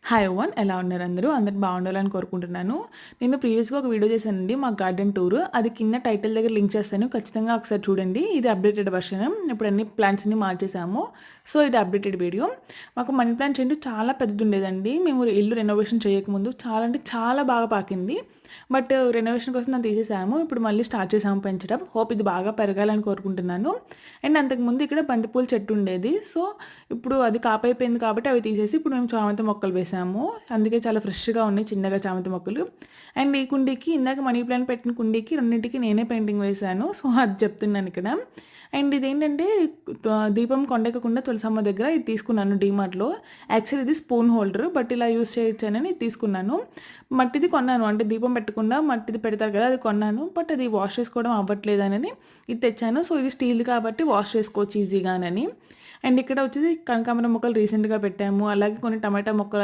Hi everyone, ఎలా ఉన్నారు అందరూ? అందరూ బాగుండాలని కోరుకుంటున్నాను. నేను ప్రీవియస్‌గా ఒక వీడియో చేశానండి మా గార్డెన్ టూర్. అది కింద టైటిల్ దగ్గర లింక్ చేస్తాను. ఖచ్చితంగా ఒకసారి చూడండి. ఇది అప్డేటెడ్ వెర్షన్. ఇప్పుడు అన్ని ప్లాంట్స్ అన్ని మార్చేసాము. సో, ఇది అప్డేటెడ్ వీడియో. మాకు మనీ ప్లాంట్ చెట్టు చాలా పెద్దదుండేదండి. మేము ఇల్లు రెనోవేషన్ చేయకముందు చాలా అంటే చాలా బాగా పాకింది. బట్ రెనోవేషన్ కోసం దాన్ని తీసేసాము. ఇప్పుడు మళ్ళీ స్టార్ట్ చేసాము పెంచడం. హోప్ ఇది బాగా పెరగాలని కోరుకుంటున్నాను. అండ్ అంతకుముందు ఇక్కడ బంతిపూల చెట్టు ఉండేది. సో, ఇప్పుడు అది కాపైపోయింది కాబట్టి అవి తీసేసి ఇప్పుడు మేము చామంతి మొక్కలు వేసాము. అందుకే చాలా ఫ్రెష్‌గా ఉన్నాయి చిన్నగా చామంతి మొక్కలు. అండ్ ఈ కుండీకి ఇందాక మనీ ప్లాంట్ పెట్టిన కుండీకి రెండింటికి నేనే పెయింటింగ్ వేశాను. సో, అది చెప్తున్నాను ఇక్కడ. అండ్ ఇదేంటంటే దీపం కొండెక్కకుండా తులసమ్మ దగ్గర ఇది తీసుకున్నాను డీమార్ట్‌లో. యాక్చువల్లీ ఇది స్పూన్ హోల్డర్, బట్ ఇలా యూజ్ చేయొచ్చని ఇది తీసుకున్నాను. మట్టిది కొన్నాను. అంటే దీపం పెట్టకుండా మట్టిది పెడతారు కదా, అది కొన్నాను. బట్ అది వాష్ చేసుకోవడం అవ్వట్లేదనని ఇది తెచ్చాను. సో, ఇది స్టీల్‌ది కాబట్టి వాష్ చేసుకోవచ్చు ఈజీగానని. అండ్ ఇక్కడ వచ్చేసి కనకాంబరం మొక్కలు రీసెంట్‌గా పెట్టాము. అలాగే కొన్ని టమాటా మొక్కలు